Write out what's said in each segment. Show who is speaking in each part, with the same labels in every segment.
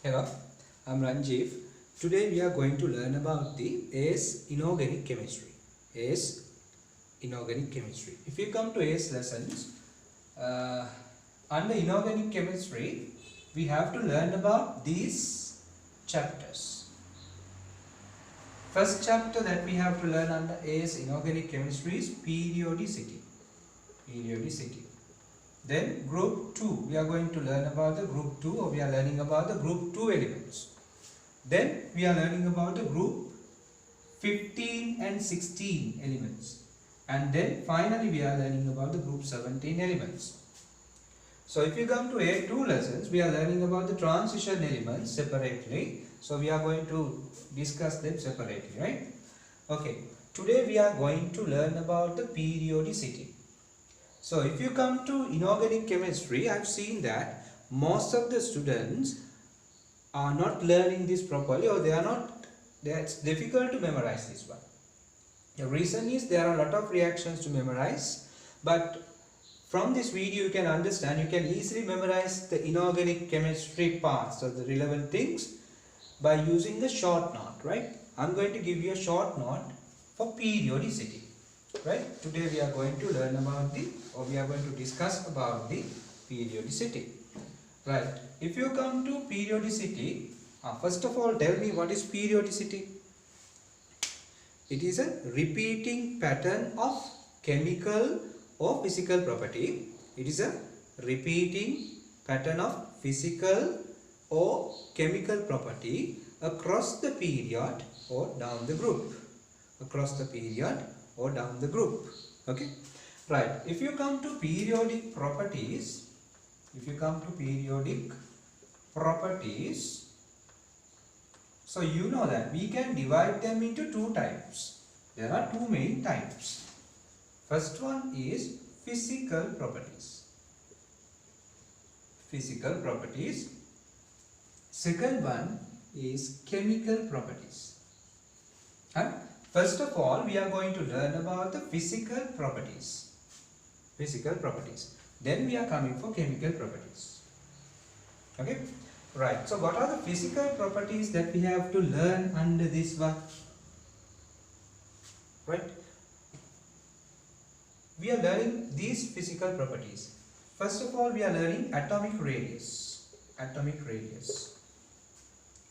Speaker 1: Hello, I'm Ranjiv. Today we are going to learn about the AS inorganic chemistry. AS inorganic chemistry. If you come to AS lessons, uh, under inorganic chemistry, we have to learn about these chapters. First chapter that we have to learn under AS inorganic chemistry is periodicity. Periodicity. Then group 2, we are going to learn about the group 2, or we are learning about the group 2 elements. Then we are learning about the group 15 and 16 elements. And then finally we are learning about the group 17 elements. So if you come to A2 lessons, we are learning about the transition elements separately. So we are going to discuss them separately, right? Okay. Today we are going to learn about the periodicity. So if you come to inorganic chemistry, I have seen that most of the students are not learning this properly, or it's difficult to memorize this one. The reason is there are a lot of reactions to memorize, but from this video you can understand, you can easily memorize the inorganic chemistry parts or the relevant things by using the short note, right? I'm going to give you a short note for periodicity, right? Today we are going to learn about we are going to discuss about the periodicity. Right. If you come to periodicity, first of all, tell me what is periodicity? It is a repeating pattern of chemical or physical property. It is a repeating pattern of physical or chemical property across the period or down the group. Across the period or down the group. Okay. Right. If you come to periodic properties, so you know that we can divide them into two types. There are two main types. First one is physical properties. Second one is chemical properties. First of all, we are going to learn about the physical properties. Then we are coming for chemical properties. Okay. Right. So what are the physical properties that we have to learn under this one? Right. We are learning these physical properties. First of all, we are learning atomic radius.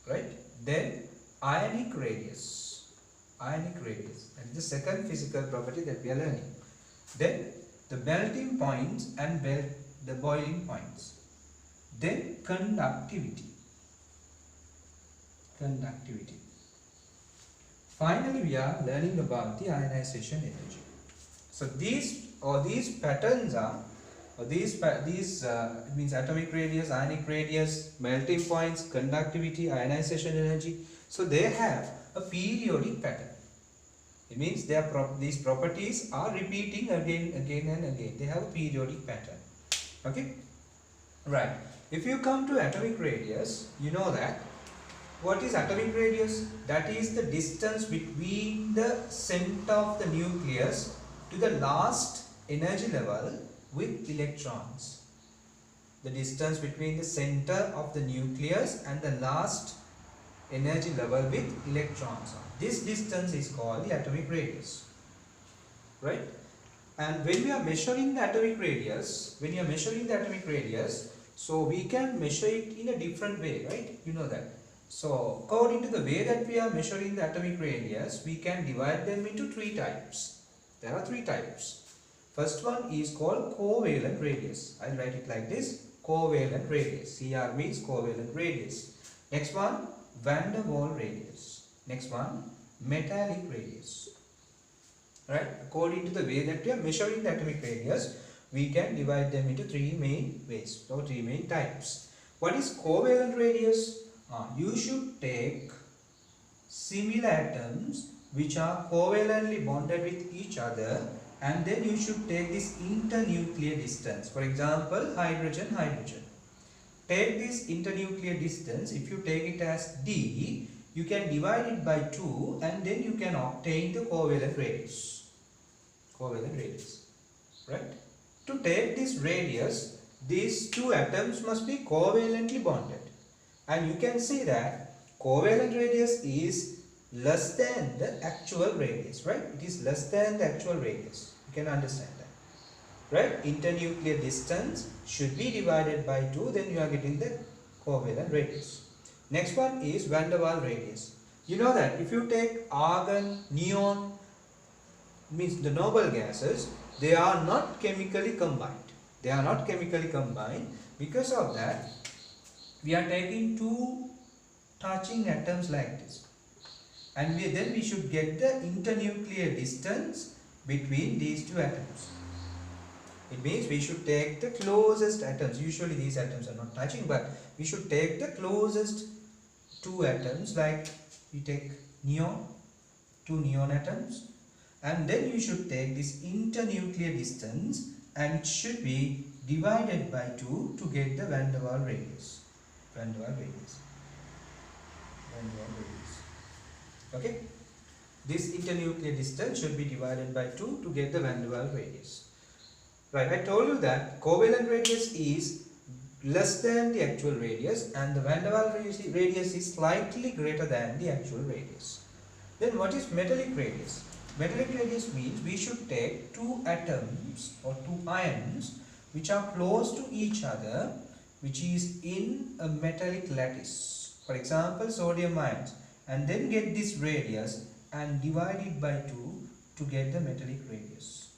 Speaker 1: Right. Then ionic radius. That is the second physical property that we are learning. Then the melting points and the boiling points. Then conductivity. Finally, we are learning about the ionization energy. So these patterns are, it means atomic radius, ionic radius, melting points, conductivity, ionization energy. So they have a periodic pattern. It means these properties are repeating again and again. They have a periodic pattern. Okay. Right. If you come to atomic radius, you know that what is atomic radius? That is the distance between the center of the nucleus to the last energy level with electrons. The distance between the center of the nucleus and the last energy level with electrons. This distance is called the atomic radius. Right? And when we are measuring the atomic radius, so we can measure it in a different way, right? You know that. So according to the way that we are measuring the atomic radius, we can divide them into three types. There are three types. First one is called covalent radius. I'll write it like this: covalent radius. CR means covalent radius. Next one, van der Waals radius. Next one, metallic radius. Right? According to the way that we are measuring the atomic radius, we can divide them into three main ways, or three main types. What is covalent radius? You should take similar atoms which are covalently bonded with each other, and then you should take this internuclear distance. For example, hydrogen. Take this internuclear distance. If you take it as d, you can divide it by 2, and then you can obtain the covalent radius. Right? To take this radius, these two atoms must be covalently bonded. and you can see that covalent radius is less than the actual radius, right? It is less than the actual radius. You can understand that, right? Internuclear distance should be divided by 2, then you are getting the covalent radius. Next one is van der Waals radius. You know that if you take argon, neon, means the noble gases, they are not chemically combined. They are not chemically combined. Because of that, we are taking two touching atoms like this, and then we should get the internuclear distance between these two atoms. It means we should take the closest atoms. Usually these atoms are not touching, but we should take the closest two atoms, like we take neon, two neon atoms, and then you should take this internuclear distance and it should be divided by 2 to get the van der Waals radius. Van der Waals radius. Van der Waals radius. Okay? This internuclear distance should be divided by 2 to get the van der Waals radius. Right, I told you that covalent radius is less than the actual radius and the van der Waals radius is slightly greater than the actual radius. Then what is metallic radius? Metallic radius means we should take two atoms or two ions which are close to each other, which is in a metallic lattice. For example, sodium ions, and then get this radius and divide it by 2 to get the metallic radius.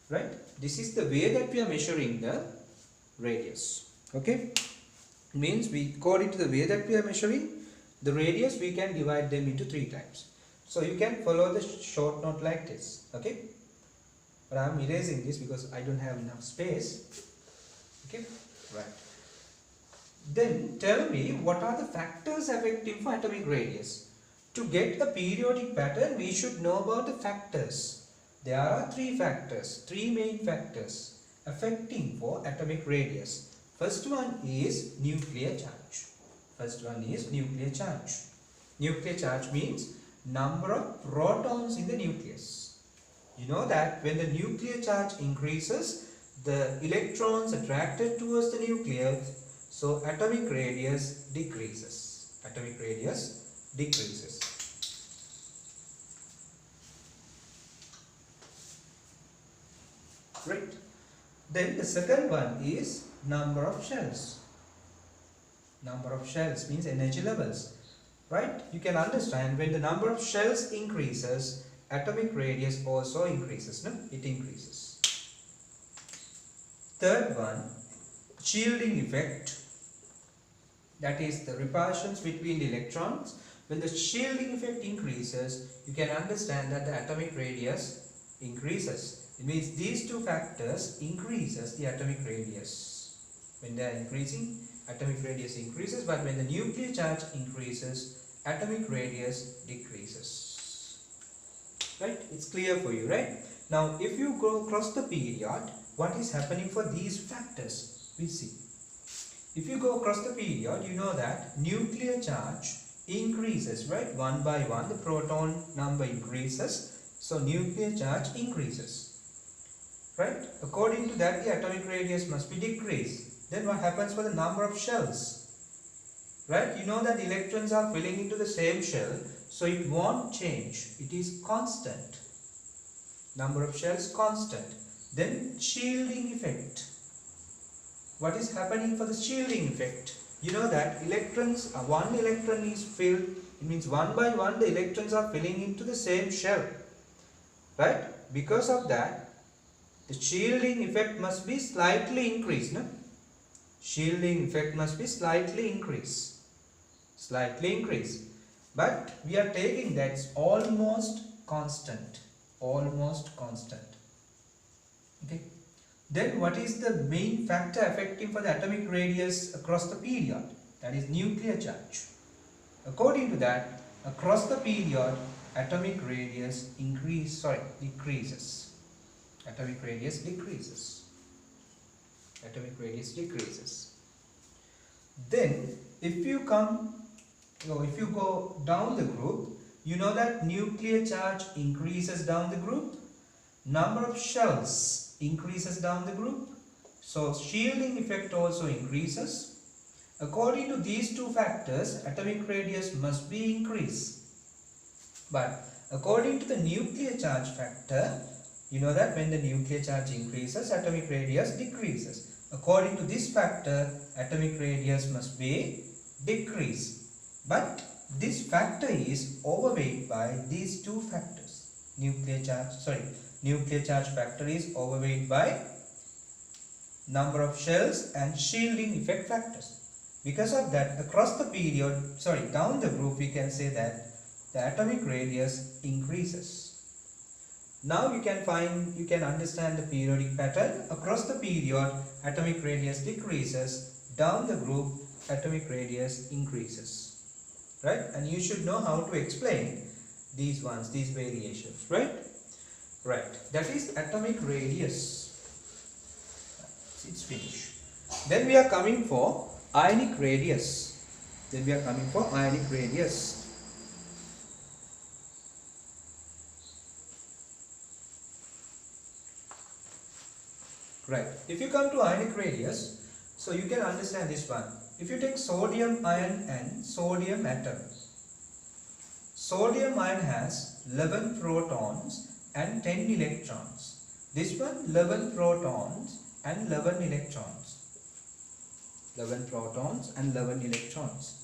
Speaker 1: Right? This is the way that we are measuring the radius. Okay? Means we, according to the way that we are measuring the radius, we can divide them into 3 times. So you can follow the short note like this. Okay? But I am erasing this because I don't have enough space. Okay? Right. Then tell me, what are the factors affecting for atomic radius? To get a periodic pattern, we should know about the factors. There are 3 factors, 3 main factors affecting for atomic radius. First one is nuclear charge. First one is nuclear charge. Nuclear charge means number of protons in the nucleus. You know that when the nuclear charge increases, the electrons attracted towards the nucleus, so atomic radius decreases. Atomic radius decreases. Right. Then the second one is number of shells. Number of shells means energy levels. Right? You can understand when the number of shells increases, atomic radius also increases. No? It increases. Third one, shielding effect. That is the repulsions between the electrons. When the shielding effect increases, you can understand that the atomic radius increases. It means these 2 factors increases the atomic radius. When they are increasing, atomic radius increases, but when the nuclear charge increases, atomic radius decreases. Right? It's clear for you, right? Now, if you go across the period, what is happening for these factors? We see. If you go across the period, you know that nuclear charge increases, right? One by one, the proton number increases, so nuclear charge increases. Right? According to that, the atomic radius must be decreased. Then what happens for the number of shells? Right? You know that electrons are filling into the same shell, so it won't change. It is constant. Number of shells constant. Then shielding effect. What is happening for the shielding effect? You know that electrons, one electron is filled, it means one by one the electrons are filling into the same shell. Right? Because of that, the shielding effect must be slightly increased. No? Shielding effect must be slightly increased. Slightly increased. But we are taking that's almost constant. Almost constant. Okay. Then what is the main factor affecting for the atomic radius across the period? That is nuclear charge. According to that, across the period, atomic radius decreases. Atomic radius decreases. Atomic radius decreases. Then, if you go down the group, you know that nuclear charge increases down the group. Number of shells increases down the group. So, shielding effect also increases. According to these two factors, atomic radius must be increased. But according to the nuclear charge factor, you know that when the nuclear charge increases, atomic radius decreases. According to this factor, atomic radius must be decreased. But this factor is overweight by these two factors. Nuclear charge factor is overweight by number of shells and shielding effect factors. Because of that, across the period, down the group, we can say that the atomic radius increases. Now you can understand the periodic pattern. Across the period, atomic radius decreases. Down the group, atomic radius increases. Right? And you should know how to explain these variations. Right? Right. That is atomic radius. It's finished. Then we are coming for ionic radius. Right. If you come to ionic radius, so you can understand this one. If you take sodium ion and sodium atom, sodium ion has 11 protons and 10 electrons. This one 11 protons and 11 electrons. 11 protons and 11 electrons.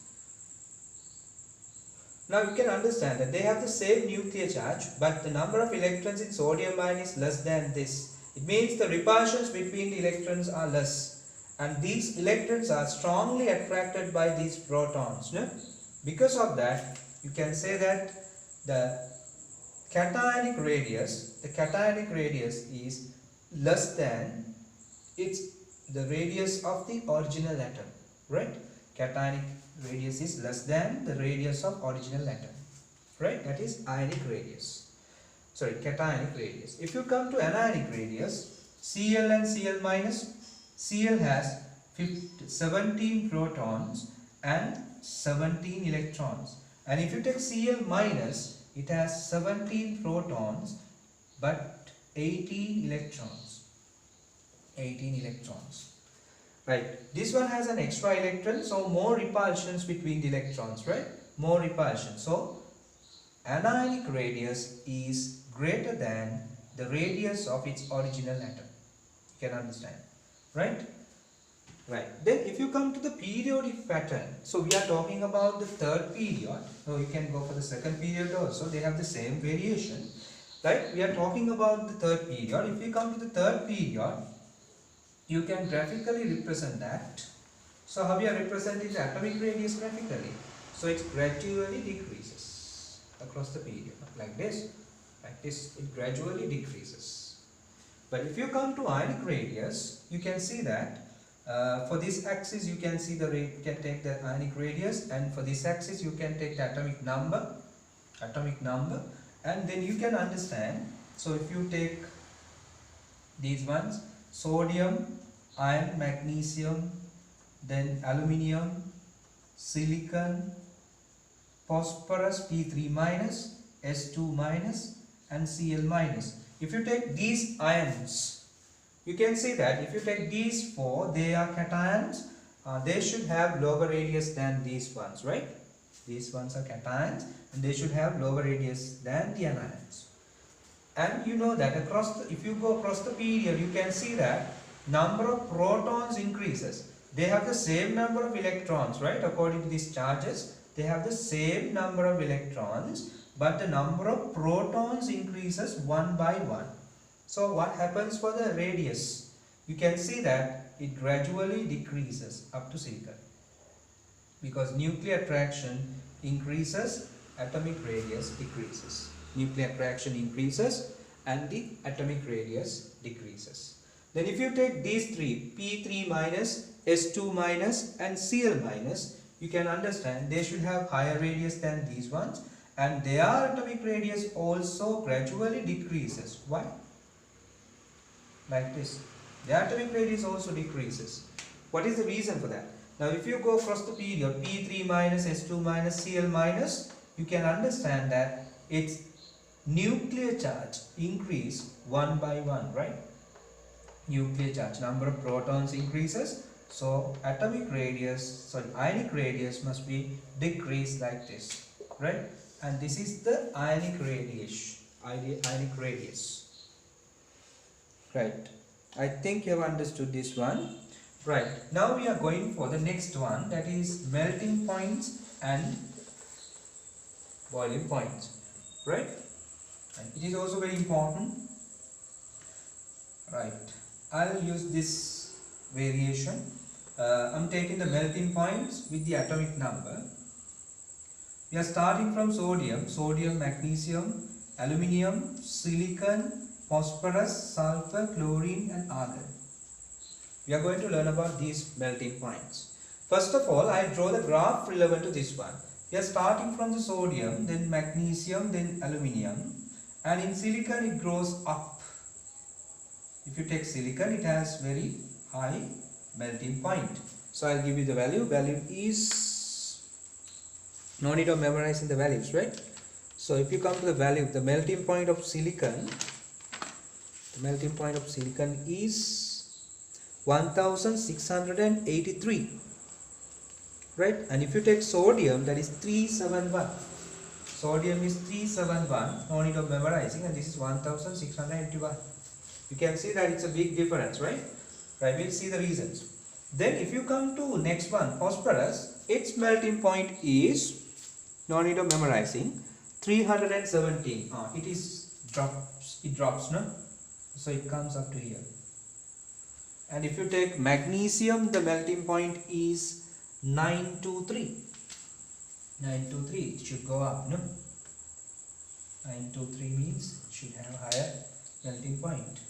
Speaker 1: Now you can understand that they have the same nuclear charge, but the number of electrons in sodium ion is less than this. It means the repulsions between the electrons are less, and these electrons are strongly attracted by these protons. No? Because of that, you can say that the cationic radius is less than the radius of the original atom. Right? Cationic radius is less than the radius of original atom. Right? That is ionic radius. Cationic radius. If you come to anionic radius, Cl and Cl minus, Cl has 17 protons and 17 electrons. And if you take Cl minus, it has 17 protons but 18 electrons. 18 electrons. Right. This one has an extra electron, so more repulsions between the electrons, right? More repulsion. So anionic radius is greater than the radius of its original atom. You can understand, right? Right. Then if you come to the periodic pattern, so we are talking about the third period. So you can go for the second period also. They have the same variation, right? We are talking about the third period. If you come to the third period, you can graphically represent that. So how we are representing the atomic radius graphically? So it gradually decreases across the period, like this. Like this, it gradually decreases. But if you come to ionic radius, you can see that for this axis you can see you can take the ionic radius, and for this axis you can take the atomic number, and then you can understand. So if you take these ones, sodium, iron, magnesium, then aluminium, silicon, phosphorus P3 minus, S2 minus, and Cl minus. If you take these ions, you can see that if you take these four, they are cations. They should have lower radius than these ones, right? These ones are cations and they should have lower radius than the anions. And you know that if you go across the period, you can see that number of protons increases. They have the same number of electrons, right? According to these charges, they have the same number of electrons, but the number of protons increases one by one. So what happens for the radius? You can see that it gradually decreases up to silicon. Because nuclear attraction increases, atomic radius decreases. Nuclear attraction increases and the atomic radius decreases. Then if you take these three, P3 minus, S2 minus and Cl minus, you can understand they should have higher radius than these ones, and their atomic radius also gradually decreases. Why? Like this. The atomic radius also decreases. What is the reason for that? Now if you go across the period, P3 minus, S2 minus, Cl minus, you can understand that its nuclear charge increase one by one, right? Nuclear charge, number of protons increases, So atomic radius, sorry, ionic radius must be decreased like this, right? And this is the ionic radius, ionic radius, right? I think you have understood this one, right? Now we are going for the next one, that is melting points and boiling points, right? And it is also very important, right? I'll use this variation. I'm taking the melting points with the atomic number. We are starting from sodium, magnesium, aluminium, silicon, phosphorus, sulfur, chlorine and argon. We are going to learn about these melting points. First of all, I draw the graph relevant to this one. We are starting from the sodium, then magnesium, then aluminium, and in silicon it grows up. If you take silicon, it has very high melting point. So I'll give you the value. Value is, no need of memorizing the values, right? So if you come to the value, the melting point of silicon, is 1683, right? And if you take sodium, that is 371. Sodium is 371, no need of memorizing, and this is 1681. You can see that it's a big difference, right? Right, we'll see the reasons. Then if you come to next one, phosphorus, its melting point is, no need of memorizing, 317. It drops, no? So it comes up to here. And if you take magnesium, the melting point is 923. 923, it should go up, no? 923 means it should have higher melting point.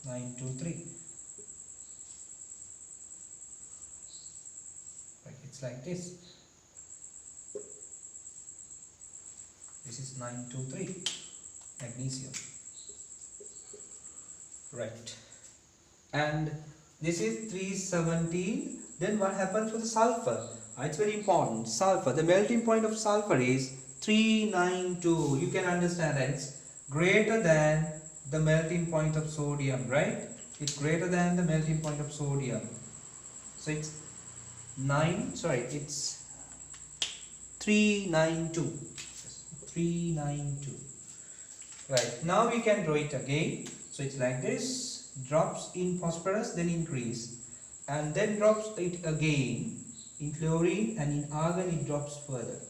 Speaker 1: 923. Right, it's like this. This is 923 magnesium. Right. And this is 317. Then what happens to the sulfur? It's very important. Sulfur, the melting point of sulfur is 392. You can understand that it's greater than the melting point of sodium, right? It's greater than the melting point of sodium. So it's 392. 392. Right, now we can draw it again. So it's like this, drops in phosphorus, then increase, and then drops it again in chlorine, and in argon it drops further.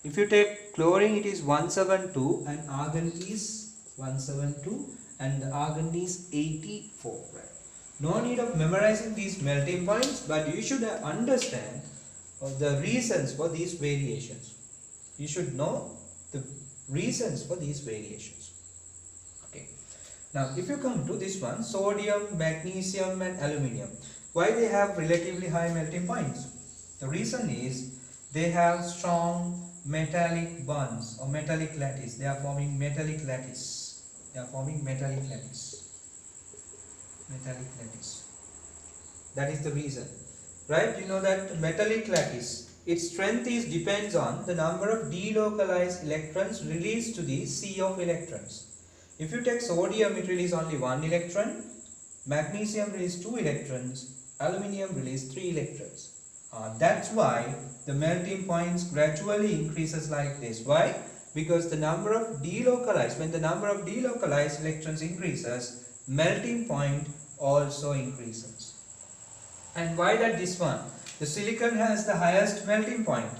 Speaker 1: If you take chlorine, it is 172, and argon is 172, and the argon is 84. Right? No need of memorizing these melting points, but you should understand the reasons for these variations. You should know the reasons for these variations. Okay. Now, if you come to this one, sodium, magnesium, and aluminium, why they have relatively high melting points? The reason is they have strong metallic bonds or metallic lattice. They are forming metallic lattice. Metallic lattice. That is the reason, right? You know that metallic lattice, its strength depends on the number of delocalized electrons released to the sea of electrons. If you take sodium, it releases only 1 electron, magnesium releases 2 electrons, aluminium releases 3 electrons. That's why the melting points gradually increases like this. Why? Because the number of delocalized, when the number of delocalized electrons increases, melting point also increases. And why that this one? The silicon has the highest melting point.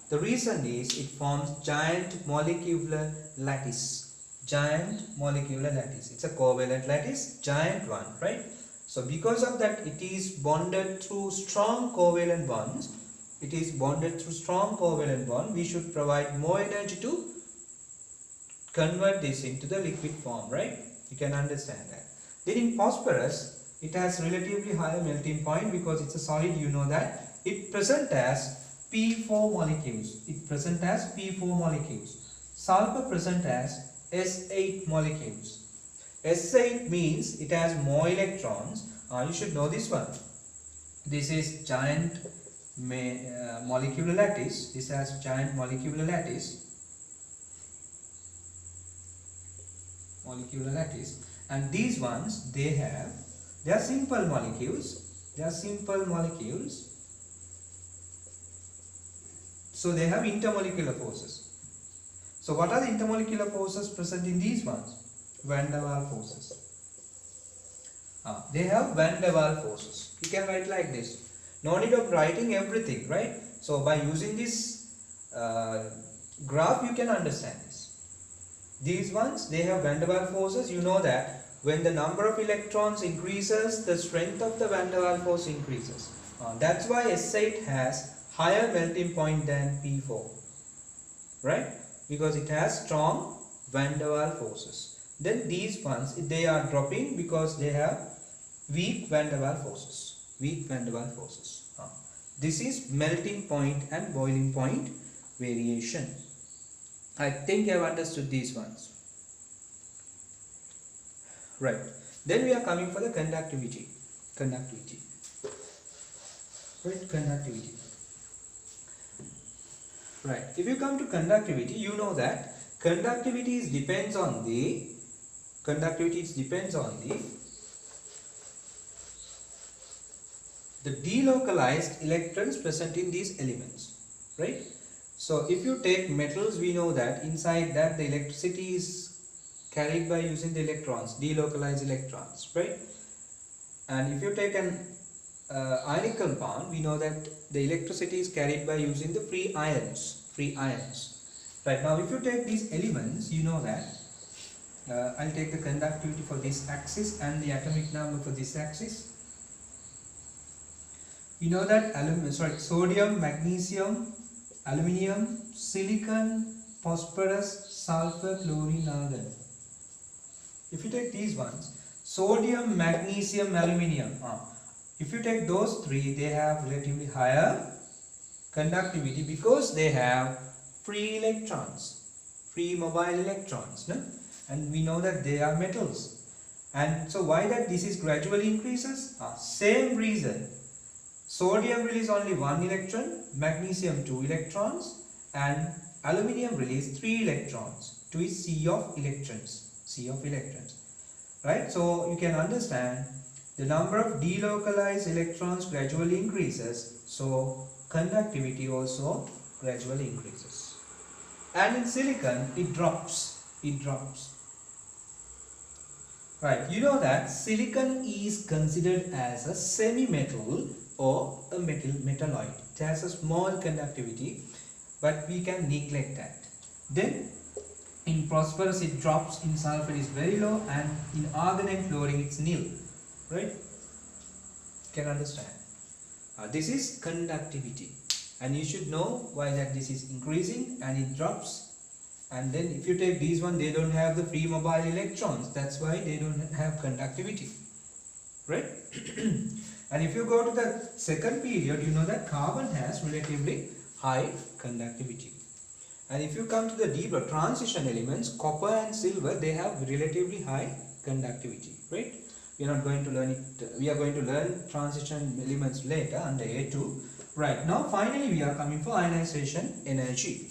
Speaker 1: The reason is it forms giant molecular lattice. Giant molecular lattice. It's a covalent lattice, giant one, right? So because of that, it is bonded through strong covalent bonds. We should provide more energy to convert this into the liquid form, right? You can understand that. Then in phosphorus, it has relatively higher melting point because it's a solid, you know that. It presents as P4 molecules. Sulfur presents as S8 molecules. S8 means it has more electrons. You should know this one. This is giant molecular lattice. This has giant molecular lattice. And these ones, they have They are simple molecules. They are simple molecules. So they have intermolecular forces. So what are the intermolecular forces present in these ones? Van der Waals forces. They have Van der Waals forces. You can write like this. No need of writing everything, right? So by using this graph, you can understand this. These ones, they have Van der Waals forces. You know that when the number of electrons increases, the strength of the Van der Waals force increases. That's why S8 has higher melting point than P4, right? Because it has strong Van der Waals forces. Then these ones, they are dropping because they have weak Van der Waals forces. Weak Van der Waals forces. This is melting point and boiling point variation. I think you have understood these ones. Right. Then we are coming for the conductivity. Conductivity. Right, conductivity. Right. If you come to conductivity, you know that conductivity depends on the delocalized electrons present in these elements, right? So if you take metals, we know that inside that the electricity is carried by using the electrons, delocalized electrons, right? And if you take an ionic compound, we know that the electricity is carried by using the free ions. Right, now if you take these elements, you know that I'll take the conductivity for this axis and the atomic number for this axis. We know that sodium, magnesium, aluminium, silicon, phosphorus, sulfur, chlorine, argon. If you take these ones, sodium, magnesium, aluminium, if you take those three, they have relatively higher conductivity because they have free electrons, free mobile electrons, no? And we know that they are metals. And so why that this is gradually increases? Same reason. Sodium release only 1 electron, magnesium 2 electrons, and aluminium release 3 electrons. 2 is sea of electrons, right? So you can understand the number of delocalized electrons gradually increases, so conductivity also gradually increases. And in silicon, it drops. Right, you know that silicon is considered as a semi-metal or a metalloid. It has a small conductivity, but we can neglect that. Then in phosphorus it drops, in sulfur is very low, and in argon and fluorine it's nil. Right? Can understand? This is conductivity, and you should know why that this is increasing and it drops. And then if you take these one, they don't have the free mobile electrons. That's why they don't have conductivity, right? And if you go to the second period, you know that carbon has relatively high conductivity. And if you come to the deeper transition elements, copper and silver, they have relatively high conductivity, right? We are not going to learn it. We are going to learn transition elements later under A2. Right, now finally we are coming for ionization energy.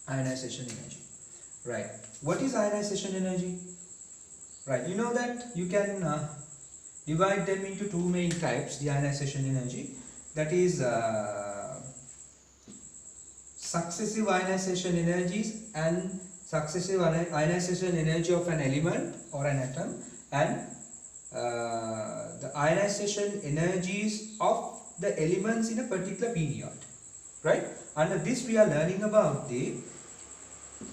Speaker 1: Ionization energy. Right. What is ionization energy? Right. You know that you can divide them into two main types, the ionization energy. That is successive ionization energies and successive ionization energy of an element or an atom, and the ionization energies of the elements in a particular period. Right. Under this we are learning about the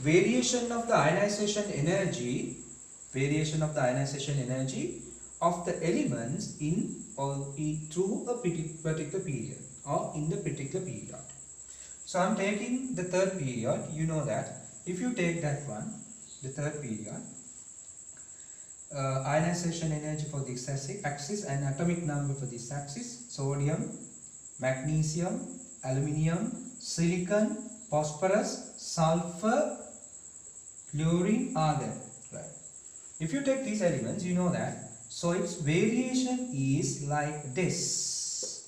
Speaker 1: variation of the ionization energy of the elements in or through a particular period or in the particular period. So I am taking the third period. You know that if you take that one, the third period, ionization energy for this axis and atomic number for this axis: sodium, magnesium, aluminium, silicon, phosphorus, sulfur, chlorine, argon. Right. If you take these elements, you know that, so its variation is like this.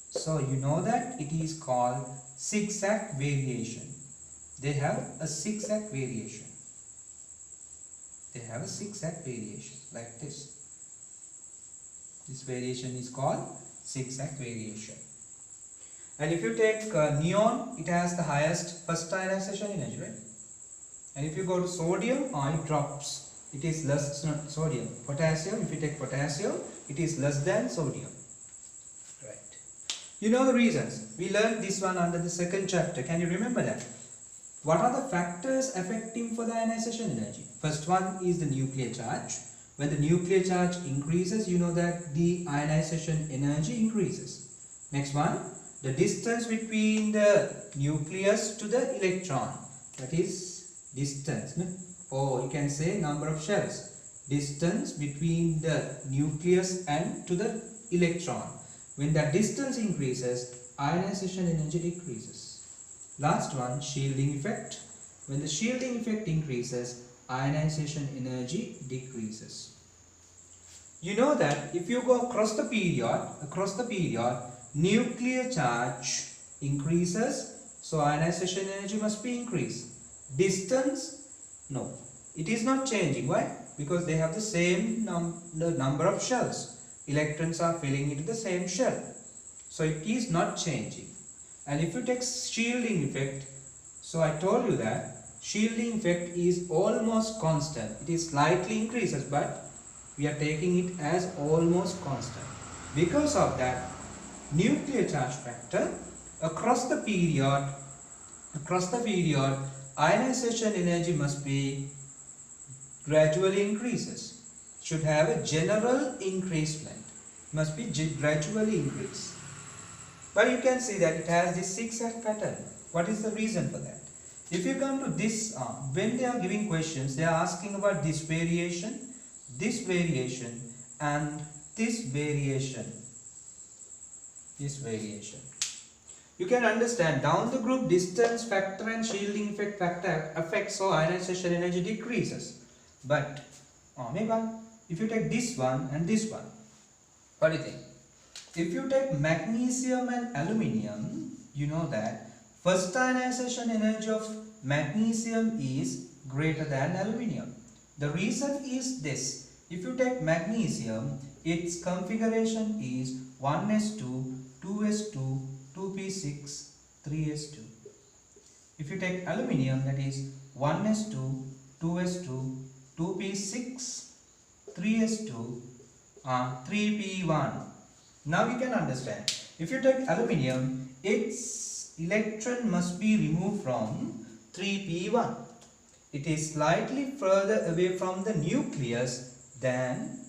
Speaker 1: So you know that it is called zigzag variation. They have a zigzag variation. They have a zigzag variation like this. This variation is called zigzag variation. And if you take neon, it has the highest first ionization energy, right? And if you go to sodium, it drops. It is less than sodium. Potassium, if you take potassium, it is less than sodium. Right. You know the reasons. We learned this one under the second chapter. Can you remember that? What are the factors affecting for the ionization energy? First one is the nuclear charge. When the nuclear charge increases, you know that the ionization energy increases. Next one, the distance between the nucleus to the electron. That is distance, no? Or you can say number of shells. Distance between the nucleus and to the electron. When that distance increases, ionization energy decreases. Last one, shielding effect. When the shielding effect increases, ionization energy decreases. You know that if you go across the period, nuclear charge increases, so ionization energy must be increased. Distance, no, it is not changing. Why? Because they have the same number of shells. Electrons are filling into the same shell, so it is not changing. And if you take shielding effect, so I told you that shielding effect is almost constant. It is slightly increases, but we are taking it as almost constant. Because of that, nuclear charge factor across the period, ionization energy must be gradually increases. Should have a general increasement. Must be gradually increase. But you can see that it has this zigzag pattern. What is the reason for that? If you come to this, when they are giving questions, they are asking about this variation, and this variation. You can understand down the group distance factor and shielding effect factor affects so ionization energy decreases. But if you take this one and this one, what do you think? If you take magnesium and aluminium, you know that first ionization energy of magnesium is greater than aluminium. The reason is this. If you take magnesium, its configuration is 1s2, 2s2, 2p6, 3s2. If you take aluminium, that is 1s2, 2s2, 2p6, 3s2, 3p1. Now you can understand. If you take aluminium, its electron must be removed from 3p1. It is slightly further away from the nucleus than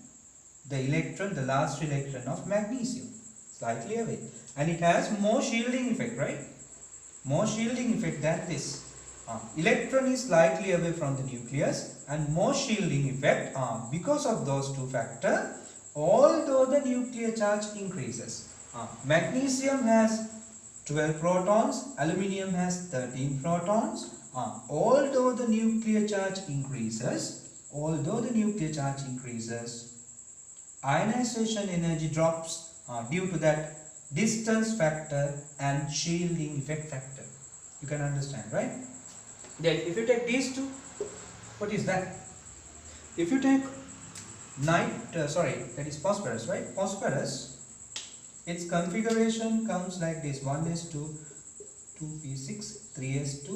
Speaker 1: the last electron of magnesium. Slightly away. And it has more shielding effect, right? More shielding effect than this. Electron is slightly away from the nucleus and more shielding effect because of those two factors, although the nuclear charge increases. Magnesium has 12 protons, aluminium has 13 protons. Although the nuclear charge increases, ionization energy drops due to that distance factor and shielding effect factor. You can understand, right? Then if you take these two, what is that? If you take that is phosphorus, right? Phosphorus, its configuration comes like this: 1s2, 2p6, 3s2,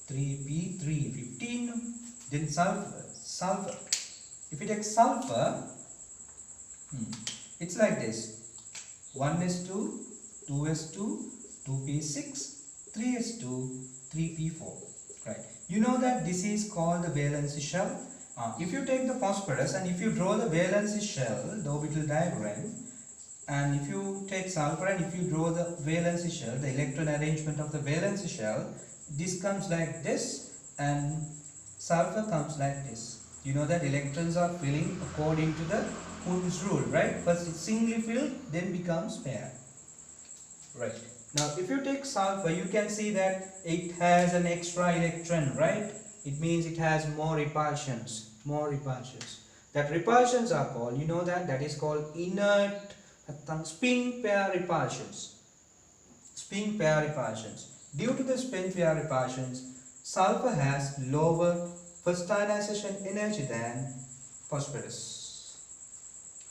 Speaker 1: 3p3, 15. Then sulfur. If you take sulfur, it's like this: 1s2, 2s2, 2p6, 3s2, 3p4. Right? You know that this is called the valency shell. If you take the phosphorus and if you draw the valency shell, the orbital diagram, and if you take sulfur and if you draw the valency shell, the electron arrangement of the valency shell, this comes like this and sulfur comes like this. You know that electrons are filling according to the Hund's rule, right? First it's singly filled, then becomes pair. Right. Now if you take sulfur, you can see that it has an extra electron, right? It means it has more repulsions. That repulsions are called, you know that is called inert spin pair repulsions. Due to the spin pair repulsions, sulfur has lower first ionization energy than phosphorus.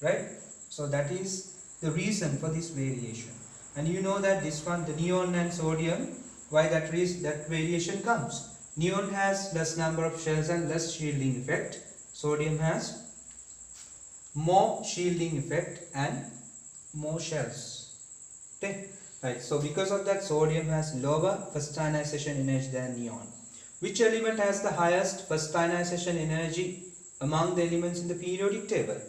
Speaker 1: Right? So that is the reason for this variation. And you know that this one, the neon and sodium, why that variation comes. Neon has less number of shells and less shielding effect. Sodium has more shielding effect and more shells. Okay, right. So because of that, sodium has lower first ionization energy than neon. Which element has the highest first ionization energy among the elements in the periodic table?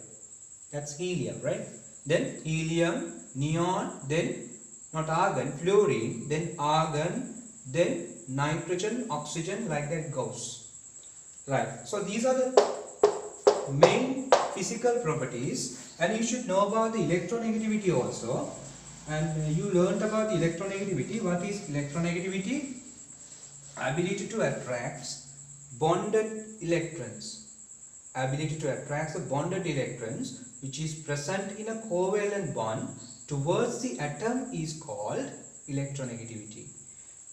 Speaker 1: That's helium, right? Then helium, neon, then not argon, fluorine, then argon, then nitrogen, oxygen, like that goes. Right. So these are the main physical properties, and you should know about the electronegativity also. And you learned about electronegativity. What is electronegativity? Ability to attract bonded electrons. Ability to attract the bonded electrons which is present in a covalent bond towards the atom is called electronegativity.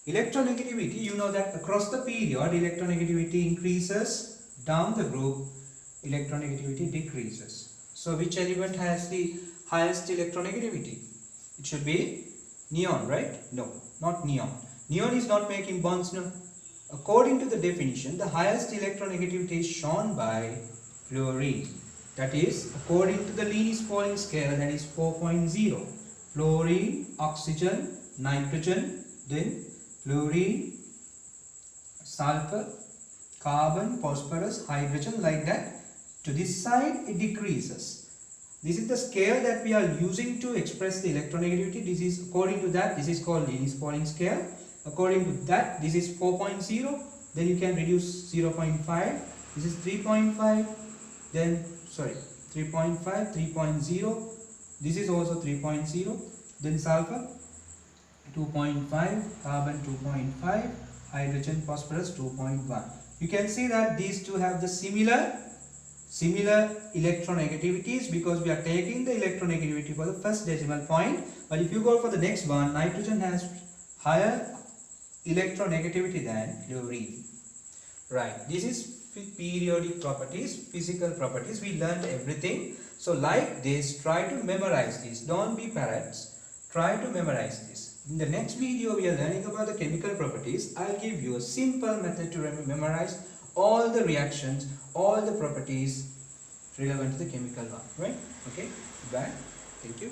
Speaker 1: Electronegativity, you know that across the period electronegativity increases, down the group electronegativity decreases. So which element has the highest electronegativity? It should be neon, right? No, not neon. Neon is not making bonds, no. According to the definition, the highest electronegativity is shown by fluorine. That is, according to the Linus-Pauling scale, that is 4.0. Fluorine, oxygen, nitrogen, then fluorine, sulfur, carbon, phosphorus, hydrogen, like that. To this side, it decreases. This is the scale that we are using to express the electronegativity. This is, according to that, this is called Linus-Pauling scale. According to that, this is 4.0. Then you can reduce 0.5. This is 3.5. Then, sorry, 3.5, 3.0. This is also 3.0. Then sulfur 2.5, carbon 2.5, hydrogen, phosphorus 2.1. You can see that these two have the similar electronegativities because we are taking the electronegativity for the first decimal point. But if you go for the next one, nitrogen has higher electronegativity than fluorine. Right, this is periodic properties, physical properties. We learned everything. So like this, try to memorize this. Don't be parrots. Try to memorize this. In the next video, we are learning about the chemical properties. I'll give you a simple method to memorize all the reactions, all the properties relevant to the chemical one. Right? Okay. Bye. Thank you.